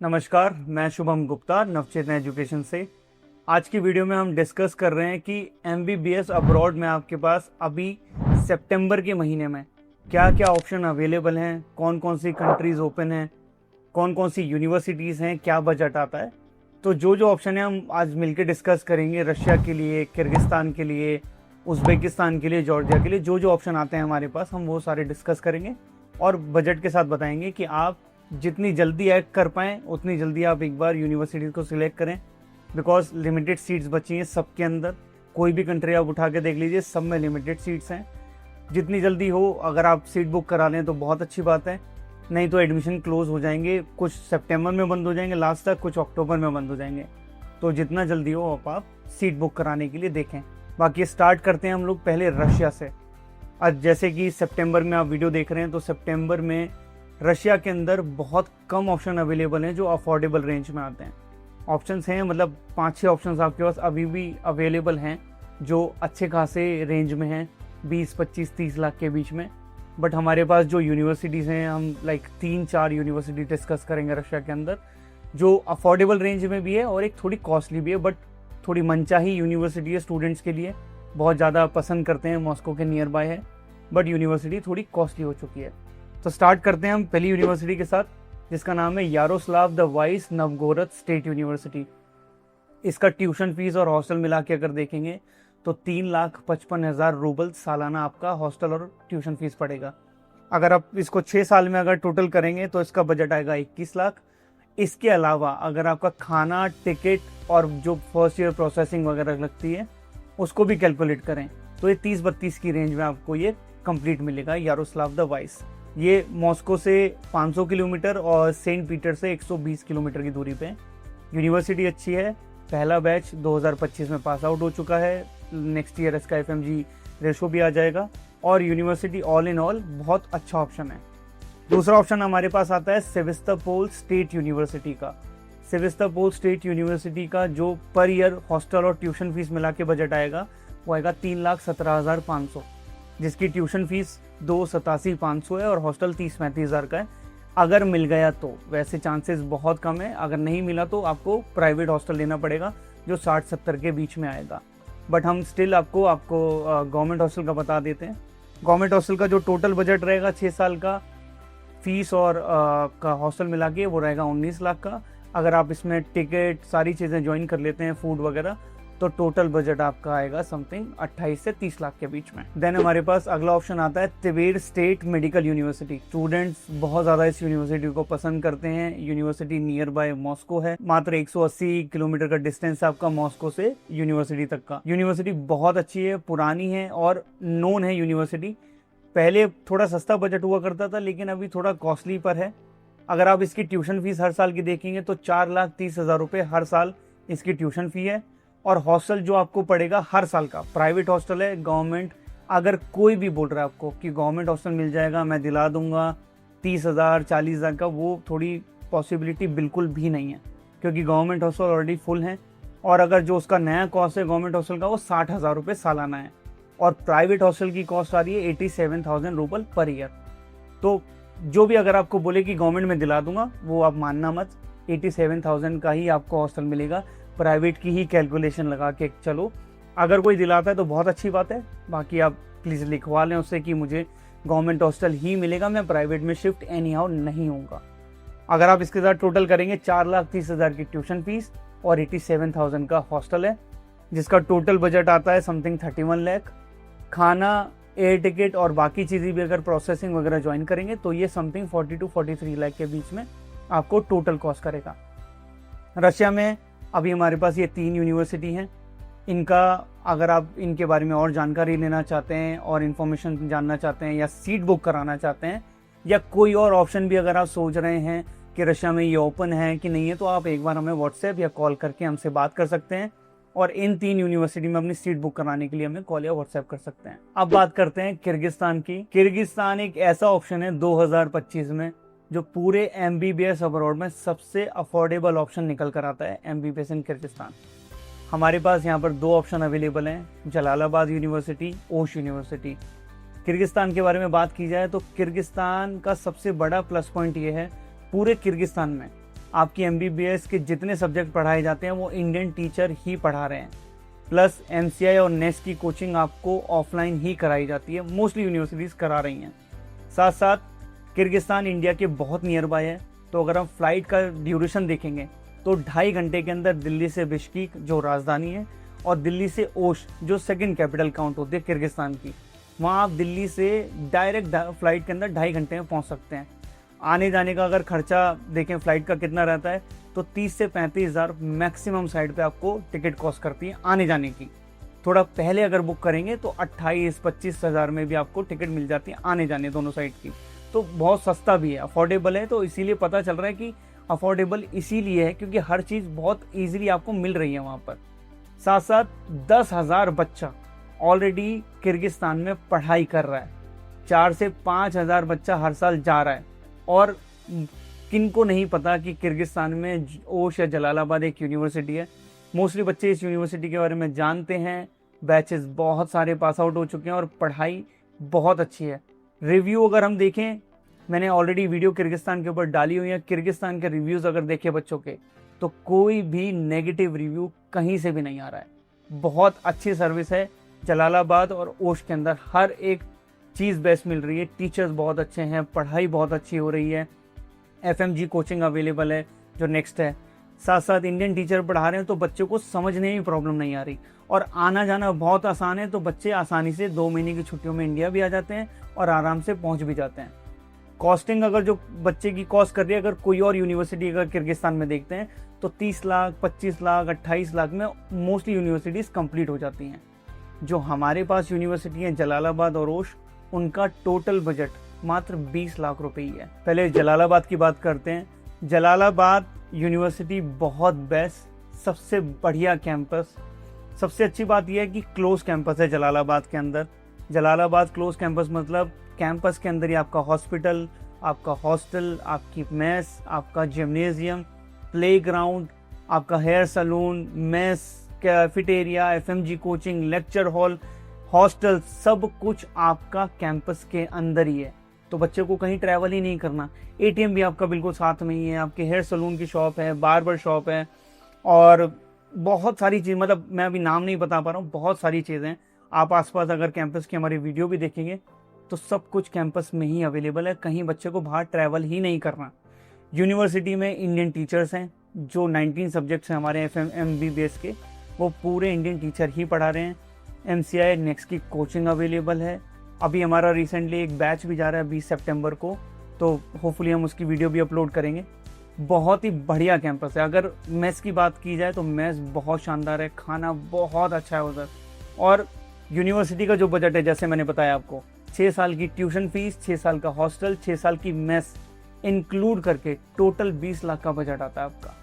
नमस्कार, मैं शुभम गुप्ता नवचेतना एजुकेशन से। आज की वीडियो में हम डिस्कस कर रहे हैं कि MBBS अब्रॉड में आपके पास अभी सितंबर के महीने में क्या क्या ऑप्शन अवेलेबल हैं, कौन कौन सी कंट्रीज़ ओपन हैं, कौन कौन सी यूनिवर्सिटीज़ हैं, क्या बजट आता है। तो जो जो ऑप्शन है हम आज मिलकर डिस्कस करेंगे। रशिया के लिए, किर्गिस्तान के लिए, उज़्बेकिस्तान के लिए, जॉर्जिया के लिए जो जो ऑप्शन आते हैं हमारे पास, हम वो सारे डिस्कस करेंगे और बजट के साथ बताएंगे कि आप जितनी जल्दी ऐड कर पाएँ उतनी जल्दी आप एक बार यूनिवर्सिटीज़ को सिलेक्ट करें। बिकॉज लिमिटेड सीट्स बची हैं सबके अंदर। कोई भी कंट्री आप उठा के देख लीजिए, सब में लिमिटेड सीट्स हैं। जितनी जल्दी हो अगर आप सीट बुक करा लें तो बहुत अच्छी बात है, नहीं तो एडमिशन क्लोज हो जाएंगे। कुछ सितंबर में बंद हो जाएंगे लास्ट तक, कुछ अक्टूबर में बंद हो जाएंगे। तो जितना जल्दी हो आप सीट बुक कराने के लिए देखें। बाकी स्टार्ट करते हैं हम लोग पहले रशिया से। आज जैसे कि सितंबर में आप वीडियो देख रहे हैं तो सितंबर में रशिया के अंदर बहुत कम ऑप्शन अवेलेबल हैं जो अफोर्डेबल रेंज में आते हैं। ऑप्शंस हैं, मतलब 5-6 ऑप्शंस आपके पास अभी भी अवेलेबल हैं जो अच्छे खासे रेंज में हैं, 20, 25, 30 लाख के बीच में। बट हमारे पास जो यूनिवर्सिटीज़ हैं, हम 3-4 यूनिवर्सिटी डिस्कस करेंगे रशिया के अंदर जो अफोर्डेबल रेंज में भी है और एक थोड़ी कॉस्टली भी है। बट थोड़ी मनचाही यूनिवर्सिटी है स्टूडेंट्स के लिए, बहुत ज़्यादा पसंद करते हैं। मॉस्को के नियर बाय है, बट यूनिवर्सिटी थोड़ी कॉस्टली हो चुकी है। तो स्टार्ट करते हैं हम पहली यूनिवर्सिटी के साथ, जिसका नाम है Yaroslav the wise Novgorod state university. इसका ट्यूशन फीस और हॉस्टल मिला के अगर देखेंगे तो 3,55,000 रूबल सालाना आपका हॉस्टल और ट्यूशन फीस पड़ेगा। अगर आप इसको 6 साल में अगर टोटल करेंगे तो इसका बजट आएगा 21 लाख। इसके अलावा अगर आपका खाना, टिकट और जो फर्स्ट ईयर प्रोसेसिंग वगैरह लगती है उसको भी कैलकुलेट करें तो ये 30-32 की रेंज में आपको ये कंप्लीट मिलेगा। यारोस्लाव द वाइस ये मॉस्को से 500 किलोमीटर और सेंट पीटर से 120 किलोमीटर की दूरी पे। यूनिवर्सिटी अच्छी है। पहला बैच 2025 में पास आउट हो चुका है। नेक्स्ट ईयर इसका FMG रेशो भी आ जाएगा और यूनिवर्सिटी ऑल इन ऑल बहुत अच्छा ऑप्शन है। दूसरा ऑप्शन हमारे पास आता है सेविस्तोपोल स्टेट यूनिवर्सिटी का। सेविस्तोपोल स्टेट यूनिवर्सिटी का जो पर ईयर हॉस्टल और ट्यूशन फीस मिला के बजट आएगा वो आएगा 3,17,500, जिसकी ट्यूशन फीस 2,87,500 है और हॉस्टल 30-35,000 का है अगर मिल गया तो। वैसे चांसेस बहुत कम है, अगर नहीं मिला तो आपको प्राइवेट हॉस्टल लेना पड़ेगा जो 60-70 के बीच में आएगा। बट हम स्टिल आपको गवर्नमेंट हॉस्टल का बता देते हैं। गवर्नमेंट हॉस्टल का जो टोटल बजट रहेगा 6 साल का, फीस और का हॉस्टल मिला के वो रहेगा 19 लाख का। अगर आप इसमें टिकट सारी चीज़ें ज्वाइन कर लेते हैं, फूड वगैरह, तो टोटल बजट आपका आएगा समथिंग 28 से 30 लाख के बीच में। देन हमारे पास अगला ऑप्शन आता है तिवेर स्टेट मेडिकल यूनिवर्सिटी। स्टूडेंट्स बहुत ज़्यादा इस यूनिवर्सिटी को पसंद करते हैं। यूनिवर्सिटी नियर बाय मॉस्को है, मात्र 180 किलोमीटर का डिस्टेंस है आपका मॉस्को से यूनिवर्सिटी तक का। यूनिवर्सिटी बहुत अच्छी है, पुरानी है और नोन है यूनिवर्सिटी। पहले थोड़ा सस्ता बजट हुआ करता था लेकिन अभी थोड़ा कॉस्टली पर है। अगर आप इसकी ट्यूशन फीस हर साल की देखेंगे तो 4,30,000 रुपये हर साल इसकी ट्यूशन फी है। और हॉस्टल जो आपको पड़ेगा हर साल का, प्राइवेट हॉस्टल है, गवर्नमेंट। अगर कोई भी बोल रहा है आपको कि गवर्नमेंट हॉस्टल मिल जाएगा, मैं दिला दूंगा 30,000 40,000 का, वो थोड़ी पॉसिबिलिटी बिल्कुल भी नहीं है, क्योंकि गवर्नमेंट हॉस्टल ऑलरेडी फुल है। और अगर जो उसका नया कॉस्ट है गवर्नमेंट हॉस्टल का वो 60,000 रुपये सालाना है और प्राइवेट हॉस्टल की कॉस्ट आ रही है 87,000 रूबल पर ईयर। तो जो भी अगर आपको बोले कि गवर्नमेंट में दिला दूंगा, वो आप मानना मत, 87,000 का ही आपको हॉस्टल मिलेगा। प्राइवेट की ही कैलकुलेशन लगा के चलो। अगर कोई दिलाता है तो बहुत अच्छी बात है, बाकी आप प्लीज़ लिखवा लें उससे कि मुझे गवर्नमेंट हॉस्टल ही मिलेगा, मैं प्राइवेट में शिफ्ट एनी हाउ नहीं होऊंगा। अगर आप इसके साथ टोटल करेंगे 4,30,000 की ट्यूशन फीस और 87,000 का हॉस्टल है, जिसका टोटल बजट आता है समथिंग 31 लाख। खाना, एयर टिकट और बाकी चीज़ें भी अगर प्रोसेसिंग वगैरह ज्वाइन करेंगे तो ये समथिंग 42-43 लाख के बीच में आपको टोटल कॉस्ट करेगा। रशिया में अभी हमारे पास ये 3 यूनिवर्सिटी हैं। इनका अगर आप इनके बारे में और जानकारी लेना चाहते हैं और इन्फॉर्मेशन जानना चाहते हैं या सीट बुक कराना चाहते हैं या कोई और ऑप्शन भी अगर आप सोच रहे हैं कि रशिया में ये ओपन है कि नहीं है, तो आप एक बार हमें व्हाट्सएप या कॉल करके हमसे बात कर सकते हैं और इन 3 यूनिवर्सिटी में अपनी सीट बुक कराने के लिए हमें कॉल या व्हाट्सएप कर सकते हैं। अब बात करते हैं किर्गिस्तान की। किर्गिस्तान एक ऐसा ऑप्शन है 2025 में जो पूरे MBBS अब्रॉड में सबसे अफोर्डेबल ऑप्शन निकल कर आता है, MBBS इन किर्गिस्तान। हमारे पास यहाँ पर 2 ऑप्शन अवेलेबल हैं, जलालाबाद यूनिवर्सिटी, ओश यूनिवर्सिटी। किर्गिस्तान के बारे में बात की जाए तो किर्गिस्तान का सबसे बड़ा प्लस पॉइंट ये है, पूरे किर्गिस्तान में आपकी एमबीबीएस के जितने सब्जेक्ट पढ़ाए जाते हैं वो इंडियन टीचर ही पढ़ा रहे हैं। प्लस एमसीआई और नेस्ट की कोचिंग आपको ऑफलाइन ही कराई जाती है, मोस्टली यूनिवर्सिटीज़ करा रही हैं। साथ साथ किर्गिस्तान इंडिया के बहुत नियर बाय है, तो अगर हम फ्लाइट का ड्यूरेशन देखेंगे तो 2.5 घंटे के अंदर दिल्ली से बिश्केक जो राजधानी है और दिल्ली से ओश जो सेकंड कैपिटल काउंट होती है किर्गिस्तान की, वहाँ आप दिल्ली से डायरेक्ट फ्लाइट के अंदर 2.5 घंटे में पहुँच सकते हैं। आने जाने का अगर खर्चा देखें फ्लाइट का कितना रहता है तो 30 से 35 हज़ार मैक्सिमम साइड पे आपको टिकट कॉस्ट करती है आने जाने की। थोड़ा पहले अगर बुक करेंगे तो 28-25 हज़ार में भी आपको टिकट मिल जाती है आने जाने दोनों साइड की, तो बहुत सस्ता भी है, अफोर्डेबल है। तो इसीलिए पता चल रहा है कि अफोर्डेबल इसीलिए है क्योंकि हर चीज़ बहुत ईजिली आपको मिल रही है वहाँ पर। साथ साथ 10,000 बच्चा ऑलरेडी किर्गिस्तान में पढ़ाई कर रहा है, 4 से 5 हज़ार बच्चा हर साल जा रहा है। और किनको नहीं पता कि किर्गिस्तान में ओश या जलालाबाद एक यूनिवर्सिटी है। मोस्टली बच्चे इस यूनिवर्सिटी के बारे में जानते हैं, बैचेस बहुत सारे पास आउट हो चुके हैं और पढ़ाई बहुत अच्छी है। रिव्यू अगर हम देखें, मैंने ऑलरेडी वीडियो किर्गिस्तान के ऊपर डाली हुई है, किर्गिस्तान के रिव्यूज़ अगर देखें बच्चों के तो कोई भी नेगेटिव रिव्यू कहीं से भी नहीं आ रहा है। बहुत अच्छी सर्विस है जलालाबाद और ओश के अंदर, हर एक चीज़ बेस्ट मिल रही है, टीचर्स बहुत अच्छे हैं, पढ़ाई बहुत अच्छी हो रही है, एफएमजी कोचिंग अवेलेबल है जो नेक्स्ट है। साथ साथ इंडियन टीचर पढ़ा रहे हैं तो बच्चों को समझने में प्रॉब्लम नहीं आ रही और आना जाना बहुत आसान है, तो बच्चे आसानी से 2 महीने की छुट्टियों में इंडिया भी आ जाते हैं और आराम से पहुंच भी जाते हैं। कॉस्टिंग अगर जो बच्चे की कॉस्ट कर रही है, अगर कोई और यूनिवर्सिटी अगर किर्गिस्तान में देखते हैं तो 30 लाख, 25 लाख, 28 लाख में मोस्टली यूनिवर्सिटीज़ कंप्लीट हो जाती हैं। जो हमारे पास यूनिवर्सिटी हैं जलालाबाद और ओश, उनका टोटल बजट मात्र 20 लाख रुपए ही है। पहले जलालाबाद की बात करते हैं। जलालाबाद यूनिवर्सिटी बहुत बेस्ट, सबसे बढ़िया कैंपस। सबसे अच्छी बात यह है कि क्लोज कैंपस है जलालाबाद के अंदर। जलालाबाद क्लोज कैंपस मतलब कैंपस के अंदर ही आपका हॉस्पिटल, आपका हॉस्टल, आपकी मेस, आपका जिम्नेजियम, प्लेग्राउंड, आपका hair salon, mess, cafeteria, FMG coaching, lecture hall, hostel, सब कुछ आपका कैंपस के अंदर ही है। तो बच्चे को कहीं ट्रैवल ही नहीं करना। एटीएम भी आपका बिल्कुल साथ में ही है, आपके हेयर सलून की शॉप है, बार्बर शॉप है और बहुत सारी चीज़, मतलब मैं अभी नाम नहीं बता पा रहा हूँ, बहुत सारी चीज़ें आप आसपास अगर कैंपस की हमारी वीडियो भी देखेंगे तो सब कुछ कैंपस में ही अवेलेबल है, कहीं बच्चे को बाहर ट्रैवल ही नहीं करना। यूनिवर्सिटी में इंडियन टीचर्स हैं, जो 19 सब्जेक्ट्स हैं हमारे एमबीबीएस के, वो पूरे इंडियन टीचर ही पढ़ा रहे हैं। एमसीआई नेक्स्ट की कोचिंग अवेलेबल है। अभी हमारा रिसेंटली एक बैच भी जा रहा है 20 सितंबर को, तो होपफुली हम उसकी वीडियो भी अपलोड करेंगे। बहुत ही बढ़िया कैंपस है। अगर मेस की बात की जाए तो मेस बहुत शानदार है, खाना बहुत अच्छा है उधर। और यूनिवर्सिटी का जो बजट है, जैसे मैंने बताया आपको, 6 साल की ट्यूशन फीस, 6 साल का हॉस्टल, 6 साल की मेस इंक्लूड करके टोटल 20 लाख का बजट आता है आपका।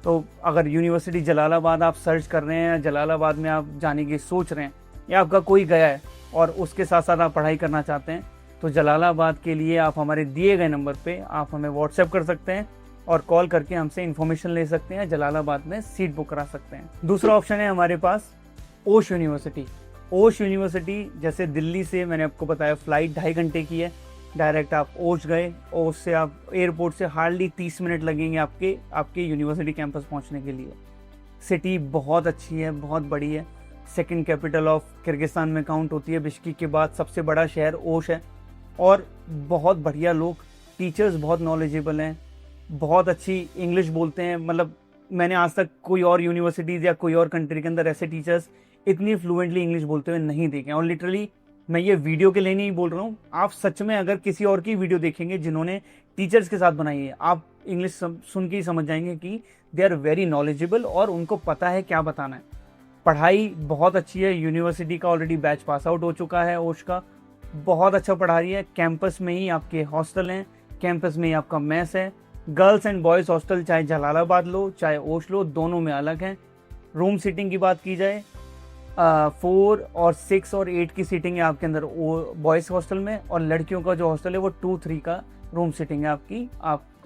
तो अगर यूनिवर्सिटी जलालाबाद आप सर्च कर रहे हैं, जलालाबाद में आप जाने की सोच रहे हैं या आपका कोई गया है और उसके साथ साथ आप पढ़ाई करना चाहते हैं, तो जलालाबाद के लिए आप हमारे दिए गए नंबर पे आप हमें व्हाट्सएप कर सकते हैं और कॉल करके हमसे इन्फॉर्मेशन ले सकते हैं, जलालाबाद में सीट बुक करा सकते हैं। दूसरा ऑप्शन है हमारे पास ओश यूनिवर्सिटी। ओश यूनिवर्सिटी जैसे दिल्ली से मैंने आपको बताया फ़्लाइट 2.5 घंटे की है, डायरेक्ट आप ओश गए, ओश से आप एयरपोर्ट से हार्डली 30 मिनट लगेंगे आपके यूनिवर्सिटी कैंपस पहुंचने के लिए। सिटी बहुत अच्छी है, बहुत बड़ी है, सेकंड कैपिटल ऑफ किर्गिस्तान में काउंट होती है। बिश्केक के बाद सबसे बड़ा शहर ओश है और बहुत बढ़िया लोग, टीचर्स बहुत नॉलेजेबल हैं, बहुत अच्छी इंग्लिश बोलते हैं। मतलब मैंने आज तक कोई और यूनिवर्सिटीज़ या कोई और कंट्री के अंदर ऐसे टीचर्स इतनी फ्लुएंटली इंग्लिश बोलते हुए नहीं देखे। और लिटरली मैं ये वीडियो के लिए नहीं बोल रहा हूँ, आप सच में अगर किसी और की वीडियो देखेंगे जिन्होंने टीचर्स के साथ बनाई है, आप इंग्लिश सुन के ही समझ जाएंगे कि दे आर वेरी नॉलेजेबल और उनको पता है क्या बताना है। पढ़ाई बहुत अच्छी है। यूनिवर्सिटी का ऑलरेडी बैच पास आउट हो चुका है ओश का, बहुत अच्छा पढ़ा रही है। कैंपस में ही आपके हॉस्टल हैं, कैंपस में ही आपका मेस है। गर्ल्स एंड बॉयज़ हॉस्टल चाहे जलालाबाद लो चाहे ओश लो, दोनों में अलग हैं। रूम सीटिंग की बात की जाए 4 और 6 और 8 की सीटिंग है आपके अंदर बॉयज़ हॉस्टल में, और लड़कियों का जो हॉस्टल है वो 2-3 का रूम सीटिंग है आपकी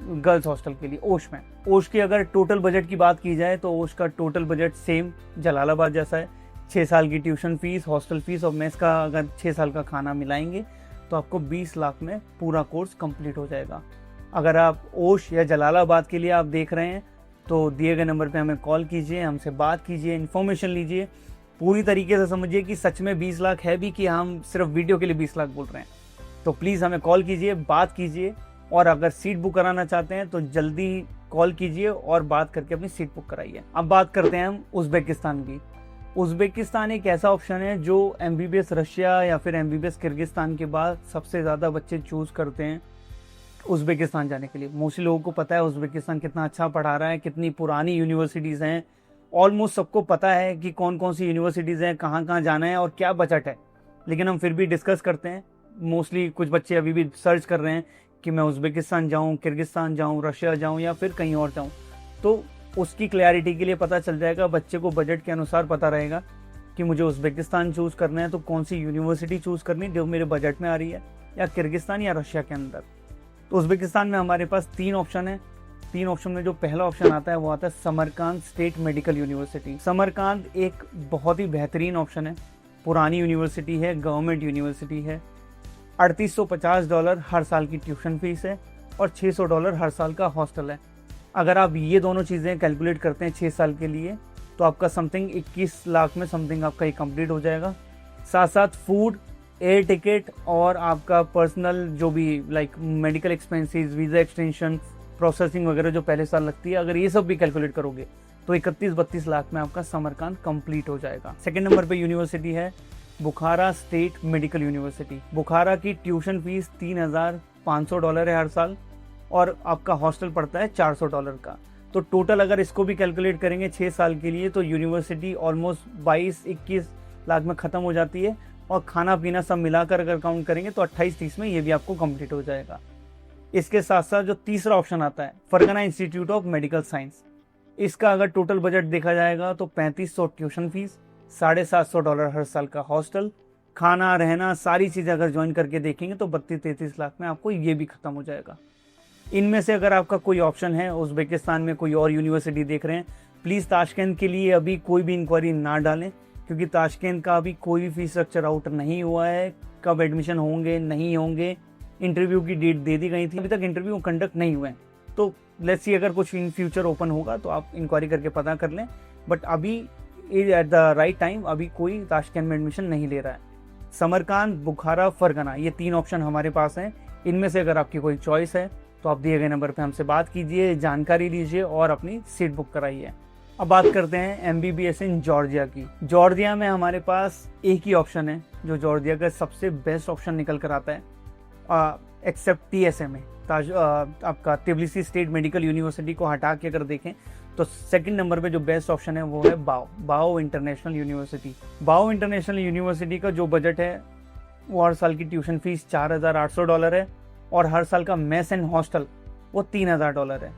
गर्ल्स हॉस्टल के लिए ओश में। ओश की अगर टोटल बजट की बात की जाए तो ओश का टोटल बजट सेम जलालाबाद जैसा है। 6 साल की ट्यूशन फीस, हॉस्टल फीस और मेस का अगर 6 साल का खाना मिलाएंगे तो आपको 20 लाख में पूरा कोर्स कंप्लीट हो जाएगा। अगर आप ओश या जलालाबाद के लिए आप देख रहे हैं तो दिए गए नंबर पे हमें कॉल कीजिए, हमसे बात कीजिए, इन्फॉर्मेशन लीजिए, पूरी तरीके से समझिए कि सच में 20 लाख है भी कि हम सिर्फ वीडियो के लिए 20 लाख बोल रहे हैं। तो प्लीज़ हमें कॉल कीजिए, बात कीजिए, और अगर सीट बुक कराना चाहते हैं तो जल्दी कॉल कीजिए और बात करके अपनी सीट बुक कराइए। अब बात करते हैं हम उज़्बेकिस्तान की। उज़्बेकिस्तान एक ऐसा ऑप्शन है जो MBBS रशिया या फिर MBBS किर्गिस्तान के बाद सबसे ज़्यादा बच्चे चूज़ करते हैं उज़्बेकिस्तान जाने के लिए। मोस्टली लोगों को पता है उज़्बेकिस्तान कितना अच्छा पढ़ा रहा है, कितनी पुरानी यूनिवर्सिटीज़ हैं, ऑलमोस्ट सबको पता है कि कौन कौन सी यूनिवर्सिटीज़ हैं, कहाँ कहाँ जाना है और क्या बजट है। लेकिन हम फिर भी डिस्कस करते हैं। मोस्टली कुछ बच्चे अभी भी सर्च कर रहे हैं कि मैं उज़्बेकिस्तान जाऊँ, किर्गिस्तान जाऊँ, रशिया जाऊँ या फिर कहीं और जाऊँ। तो उसकी क्लैरिटी के लिए पता चल जाएगा, बच्चे को बजट के अनुसार पता रहेगा कि मुझे उज़्बेकिस्तान चूज़ करना है तो कौन सी यूनिवर्सिटी चूज़ करनी जो मेरे बजट में आ रही है, या किर्गिस्तान या रशिया के अंदर। तो उज़्बेकिस्तान में हमारे पास 3 ऑप्शन है। 3 ऑप्शन में जो पहला ऑप्शन आता है वो आता है समरकांद स्टेट मेडिकल यूनिवर्सिटी। समरकांद एक बहुत ही बेहतरीन ऑप्शन है, पुरानी यूनिवर्सिटी है, गवर्नमेंट यूनिवर्सिटी है। $3850 हर साल की ट्यूशन फीस है और $600 हर साल का हॉस्टल है। अगर आप ये दोनों चीज़ें कैलकुलेट करते हैं 6 साल के लिए तो आपका समथिंग 21 लाख में समथिंग आपका ये कंप्लीट हो जाएगा। साथ साथ फूड, एयर टिकट और आपका पर्सनल जो भी like medical expenses, visa extension, processing वगैरह जो पहले साल लगती है, अगर ये सब भी कैलकुलेट करोगे तो 31-32 लाख में आपका समरकांद कंप्लीट हो जाएगा। सेकंड नंबर पे यूनिवर्सिटी है बुखारा स्टेट मेडिकल यूनिवर्सिटी। बुखारा की ट्यूशन फीस $3500 है हर साल और आपका हॉस्टल पड़ता है $400 का। तो टोटल अगर इसको भी कैलकुलेट करेंगे 6 साल के लिए तो यूनिवर्सिटी ऑलमोस्ट 22-21 लाख में ख़त्म हो जाती है, और खाना पीना सब मिलाकर अगर काउंट करेंगे तो 28-30 में ये भी आपको कंप्लीट हो जाएगा। इसके साथ साथ जो तीसरा ऑप्शन आता है Fergana institute of medical science, इसका अगर टोटल बजट देखा जाएगा तो 3500 ट्यूशन फीस, $750 हर साल का हॉस्टल, खाना रहना सारी चीज़ें अगर ज्वाइन करके देखेंगे तो 32-33 लाख में आपको ये भी ख़त्म हो जाएगा। इनमें से अगर आपका कोई ऑप्शन है, उज़्बेकिस्तान में कोई और यूनिवर्सिटी देख रहे हैं, प्लीज़ ताशकंद के लिए अभी कोई भी इंक्वायरी ना डालें, क्योंकि ताशकंद का अभी कोई भी फीस स्ट्रक्चर आउट नहीं हुआ है। कब एडमिशन होंगे नहीं होंगे, इंटरव्यू की डेट दे दी गई थी, अभी तक इंटरव्यू कंडक्ट नहीं हुए हैं। तो लेट्स सी अगर कुछ इन फ्यूचर ओपन होगा तो आप इंक्वायरी करके पता कर लें, बट अभी एट द राइट टाइम अभी कोई ताशकंद में एडमिशन नहीं ले रहा है। समरकांद, बुखारा, फरगना, ये 3 ऑप्शन हमारे पास हैं। इनमें से अगर आपकी कोई चॉइस है तो आप दिए गए नंबर पे हमसे बात कीजिए, जानकारी लीजिए और अपनी सीट बुक कराइए। अब बात करते हैं MBBS इन जॉर्जिया की। जॉर्जिया में हमारे पास एक ही ऑप्शन है जो जॉर्जिया का सबसे बेस्ट ऑप्शन निकल कर आता है, एक्सेप्ट TSA में। आपका तिबिलिसी स्टेट मेडिकल यूनिवर्सिटी को हटा के अगर देखें तो सेकंड नंबर पे जो बेस्ट ऑप्शन है वो है बाओ इंटरनेशनल यूनिवर्सिटी। बाओ इंटरनेशनल यूनिवर्सिटी का जो बजट है वो हर साल की ट्यूशन फीस $4800 है और हर साल का मेस एंड हॉस्टल वो $3000 है।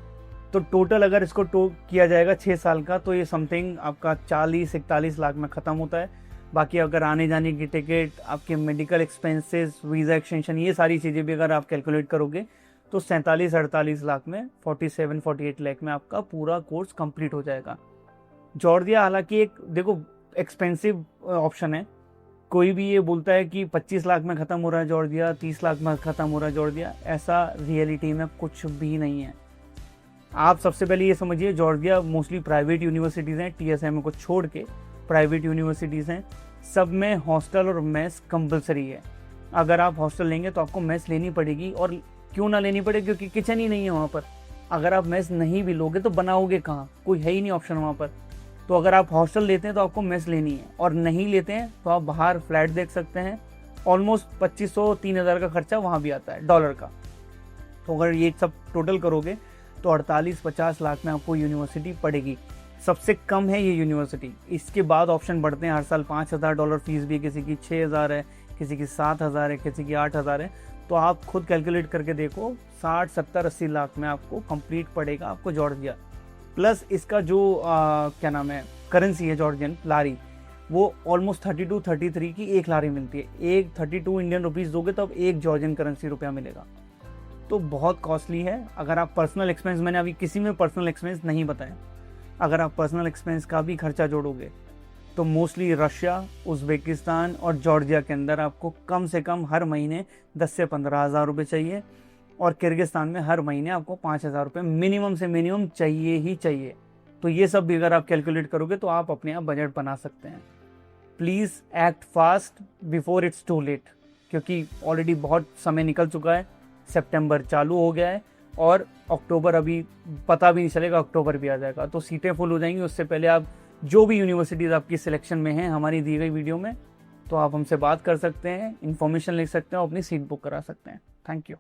तो टोटल अगर इसको किया जाएगा 6 साल का तो ये समथिंग आपका 40-41 लाख में ख़त्म होता है। बाकी अगर आने जाने की टिकट, आपके मेडिकल एक्सपेंसेस, वीज़ा एक्सटेंशन, ये सारी चीज़ें भी अगर आप कैलकुलेट करोगे तो 47-48 लाख में 47-48 लाख में आपका पूरा कोर्स कंप्लीट हो जाएगा। जॉर्जिया हालांकि एक देखो एक्सपेंसिव ऑप्शन है, कोई भी ये बोलता है कि 25 लाख में ख़त्म हो रहा है जॉर्जिया, 30 लाख में ख़त्म हो रहा है जॉर्जिया, ऐसा रियलिटी में कुछ भी नहीं है। आप सबसे पहले ये समझिए जॉर्जिया मोस्टली प्राइवेट यूनिवर्सिटीज़ हैं, TSA को छोड़ के प्राइवेट यूनिवर्सिटीज़ हैं, सब में हॉस्टल और मेस कंपलसरी है। अगर आप हॉस्टल लेंगे तो आपको मेस लेनी पड़ेगी, और क्यों ना लेनी पड़े, क्योंकि किचन ही नहीं है वहाँ पर। अगर आप मेस नहीं भी लोगे तो बनाओगे कहाँ, कोई है ही नहीं ऑप्शन वहाँ पर। तो अगर आप हॉस्टल लेते हैं तो आपको मेस लेनी है, और नहीं लेते हैं तो आप बाहर फ्लैट देख सकते हैं। ऑलमोस्ट 2500-3000 का खर्चा वहाँ भी आता है डॉलर का। तो अगर ये सब टोटल करोगे तो 48-50 लाख में आपको यूनिवर्सिटी पड़ेगी। सबसे कम है ये यूनिवर्सिटी। इसके बाद ऑप्शन बढ़ते हैं, हर साल $5000 फीस भी, किसी की 6000 है, किसी की 7000 है, किसी की 8000 है। तो आप खुद कैलकुलेट करके देखो, 60-70-80 लाख में आपको कंप्लीट पड़ेगा आपको जॉर्जिया। प्लस इसका जो क्या नाम है करेंसी है जॉर्जियन लारी, वो ऑलमोस्ट 32-33 की एक लारी मिलती है। एक 32 इंडियन रुपीज़ दोगे तो अब एक जॉर्जियन करेंसी रुपया मिलेगा। तो बहुत कॉस्टली है। अगर आप पर्सनल एक्सपेंस, मैंने अभी किसी में पर्सनल एक्सपेंस नहीं बताया, अगर आप पर्सनल एक्सपेंस का भी खर्चा जोड़ोगे तो मोस्टली रशिया, उज़्बेकिस्तान और जॉर्जिया के अंदर आपको कम से कम हर महीने 10 से 15 हज़ार रुपये चाहिए। और किर्गिस्तान में हर महीने आपको 5,000 रुपये मिनिमम से मिनिमम चाहिए ही चाहिए। तो ये सब भी अगर आप कैलकुलेट करोगे तो आप अपने आप बजट बना सकते हैं। Please act fast before it's too late, क्योंकि ऑलरेडी बहुत समय निकल चुका है, सितंबर चालू हो गया है और अक्टूबर अभी पता भी नहीं चलेगा, अक्टूबर भी आ जाएगा। तो सीटें फुल हो जाएंगी। उससे पहले आप जो भी यूनिवर्सिटीज़ आपकी सिलेक्शन में हैं हमारी दी गई वीडियो में, तो आप हमसे बात कर सकते हैं, इन्फॉर्मेशन लिख सकते हैं और अपनी सीट बुक करा सकते हैं। Thank you.